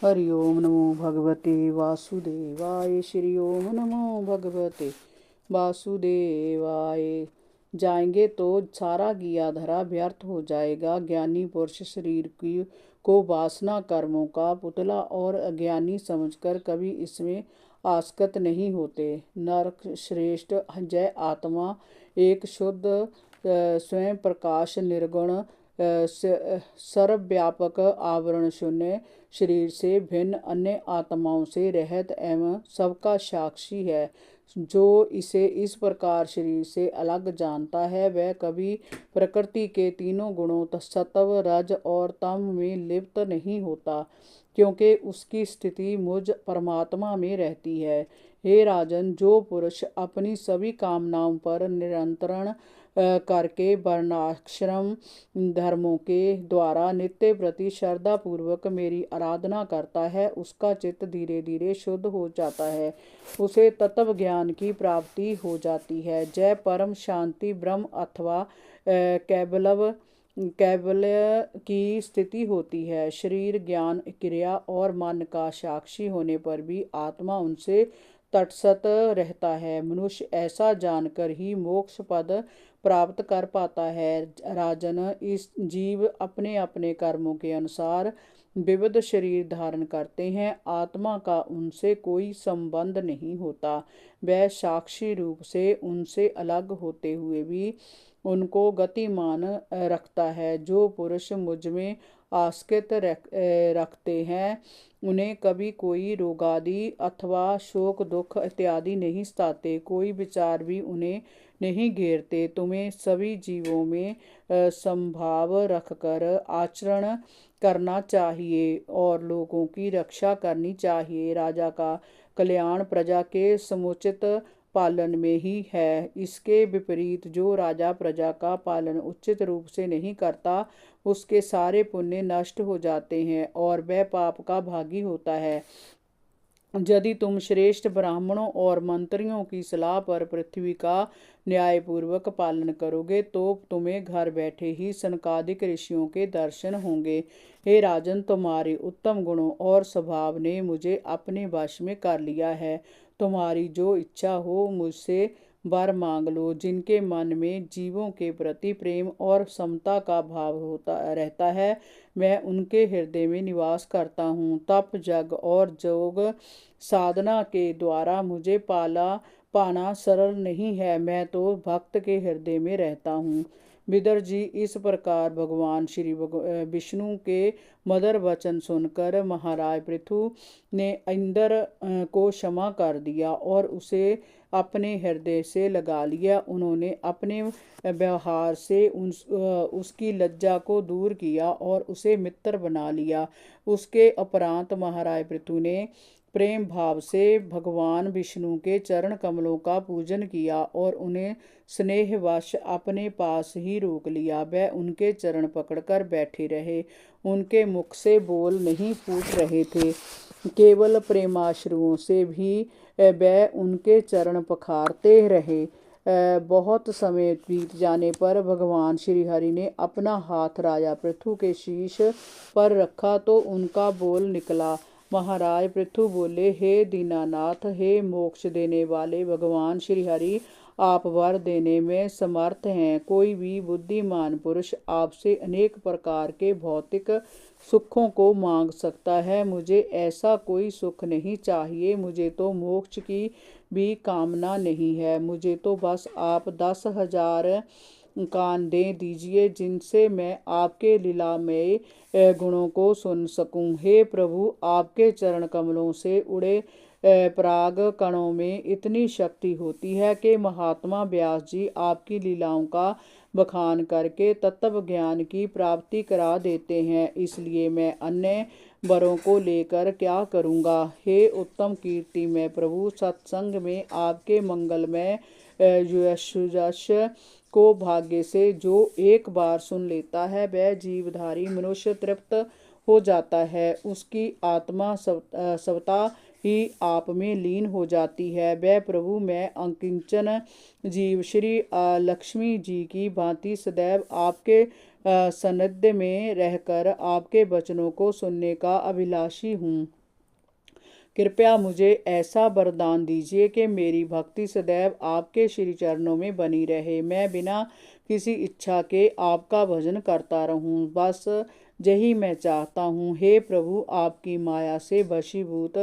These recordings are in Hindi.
हरि ओम नमो भगवते वासुदेवाय। श्री ओम नमो भगवते वासुदेवाय। जाएंगे तो सारा किया धरा व्यर्थ हो जाएगा। ज्ञानी पुरुष शरीर की को वासना कर्मों का पुतला और अज्ञानी समझकर कभी इसमें आसक्त नहीं होते। नरक श्रेष्ठ जय आत्मा एक शुद्ध स्वयं प्रकाश निर्गुण सर्वव्यापक आवरण शून्य शरीर से भिन्न अन्य आत्माओं से रहित एवं सबका साक्षी है। जो इसे इस प्रकार शरीर से अलग जानता है वह कभी प्रकृति के तीनों गुणों सत्व रज और तम में लिप्त नहीं होता, क्योंकि उसकी स्थिति मुझ परमात्मा में रहती है। हे राजन, जो पुरुष अपनी सभी कामनाओं पर नियंत्रण करके वर्णाश्रम धर्मों के द्वारा नित्य प्रति श्रद्धा पूर्वक मेरी आराधना करता है, उसका चित्त धीरे धीरे शुद्ध हो जाता है, उसे तत्व ज्ञान की प्राप्ति हो जाती है। जय परम शांति ब्रह्म अथवा कैवल्य की स्थिति होती है। शरीर ज्ञान क्रिया और मन का साक्षी होने पर भी आत्मा उनसे तटस्थ रहता है। मनुष्य ऐसा जानकर ही मोक्ष पद प्राप्त कर पाता है। राजन, इस जीव अपने अपने कर्मों के अनुसार विविध शरीर धारण करते हैं। आत्मा का उनसे कोई संबंध नहीं होता। वह साक्षी रूप से उनसे अलग होते हुए भी उनको गतिमान रखता है। जो पुरुष मुझ में आस्कित रखते हैं उन्हें कभी कोई रोगादि अथवा शोक दुख इत्यादि नहीं सताते, कोई विचार भी उन्हें नहीं घेरते। तुम्हें सभी जीवों में संभाव रखकर आचरण करना चाहिए और लोगों की रक्षा करनी चाहिए। राजा का कल्याण प्रजा के समुचित पालन में ही है। इसके विपरीत जो राजा प्रजा का पालन उचित रूप से नहीं करता उसके सारे पुण्य नष्ट हो जाते हैं और वह पाप का भागी होता है। यदि तुम श्रेष्ठ ब्राह्मणों और मंत्रियों की सलाह पर पृथ्वी का न्यायपूर्वक पालन करोगे तो तुम्हें घर बैठे ही सनकादिक ऋषियों के दर्शन होंगे। हे राजन, तुम्हारे उत्तम गुणों और स्वभाव ने मुझे अपने वश में कर लिया है। तुम्हारी जो इच्छा हो मुझसे वर मांग लो। जिनके मन में जीवों के प्रति प्रेम और समता का भाव होता रहता है मैं उनके हृदय में निवास करता हूँ। तप जग और जोग साधना के द्वारा मुझे पाना सरल नहीं है। मैं तो भक्त के हृदय में रहता हूँ। विदर जी, इस प्रकार भगवान श्री विष्णु के मधुर वचन सुनकर महाराज पृथु ने इंद्र को क्षमा कर दिया और उसे अपने हृदय से लगा लिया। उन्होंने अपने व्यवहार से उसकी लज्जा को दूर किया और उसे मित्र बना लिया। उसके उपरांत महाराज पृथु ने प्रेम भाव से भगवान विष्णु के चरण कमलों का पूजन किया और उन्हें स्नेहवश अपने पास ही रोक लिया। वह उनके चरण पकड़कर बैठे रहे। उनके मुख से बोल नहीं फूट रहे थे, केवल प्रेमाश्रुओं से भी वह उनके चरण पखारते रहे। बहुत समय बीत जाने पर भगवान श्री हरि ने अपना हाथ राजा पृथु के शीश पर रखा तो उनका बोल निकला। महाराज पृथु बोले, हे दीनानाथ, हे मोक्ष देने वाले भगवान श्री हरि, आप वर देने में समर्थ हैं। कोई भी बुद्धिमान पुरुष आपसे अनेक प्रकार के भौतिक सुखों को मांग सकता है। मुझे ऐसा कोई सुख नहीं चाहिए। मुझे तो मोक्ष की भी कामना नहीं है। मुझे तो बस आप 10,000 कान दे दीजिए जिनसे मैं आपके लीलामय गुणों को सुन सकूं। हे प्रभु, आपके चरण कमलों से उड़े पराग कणों में इतनी शक्ति होती है कि महात्मा व्यास जी आपकी लीलाओं का बखान करके तत्व ज्ञान की प्राप्ति करा देते हैं। इसलिए मैं अन्य वरों को लेकर क्या करूँगा। हे उत्तम कीर्ति में प्रभु, सत्संग में आपके मंगलमय यश को भाग्य से जो एक बार सुन लेता है वह जीवधारी मनुष्य तृप्त हो जाता है। उसकी आत्मा स्वतः ही आप में लीन हो जाती है। वह प्रभु मैं अंकिंचन जीव श्री लक्ष्मी जी की भांति सदैव आपके सानिध्य में रहकर आपके वचनों को सुनने का अभिलाषी हूँ। कृपया मुझे ऐसा वरदान दीजिए कि मेरी भक्ति सदैव आपके श्री चरणों में बनी रहे। मैं बिना किसी इच्छा के आपका भजन करता रहूं, बस यही मैं चाहता हूँ। हे प्रभु, आपकी माया से वशीभूत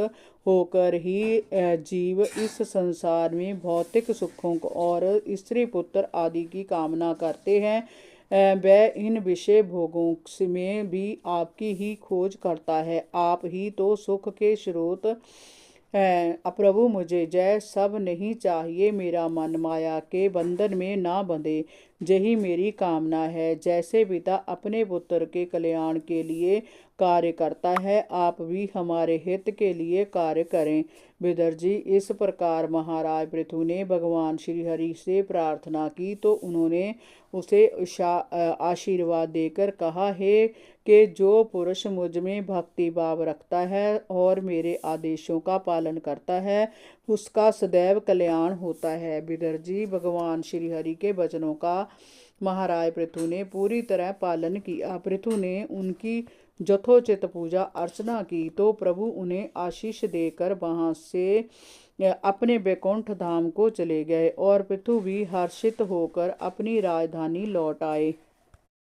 होकर ही जीव इस संसार में भौतिक सुखों को और स्त्री पुत्र आदि की कामना करते हैं। वह इन विषय भोगों में भी आपकी ही खोज करता है। आप ही तो सुख के स्रोत हैं। प्रभु, मुझे जय सब नहीं चाहिए। मेरा मन माया के बंधन में ना बंधे, यही मेरी कामना है। जैसे पिता अपने पुत्र के कल्याण के लिए कार्य करता है, आप भी हमारे हित के लिए कार्य करें। विदर जी, इस प्रकार महाराज पृथु ने भगवान श्री हरि से प्रार्थना की तो उन्होंने उसे आशीर्वाद देकर कहा, हे कि जो पुरुष मुझ में भक्ति भाव रखता है और मेरे आदेशों का पालन करता है, उसका सदैव कल्याण होता है। विदर जी, भगवान श्री हरि के वचनों का महाराज पृथु ने पूरी तरह पालन किया। पृथु ने उनकी यथोचित पूजा अर्चना की तो प्रभु उन्हें आशीष देकर वहां से अपने वैकुंठ धाम को चले गए और पृथु भी हर्षित होकर अपनी राजधानी लौट आए।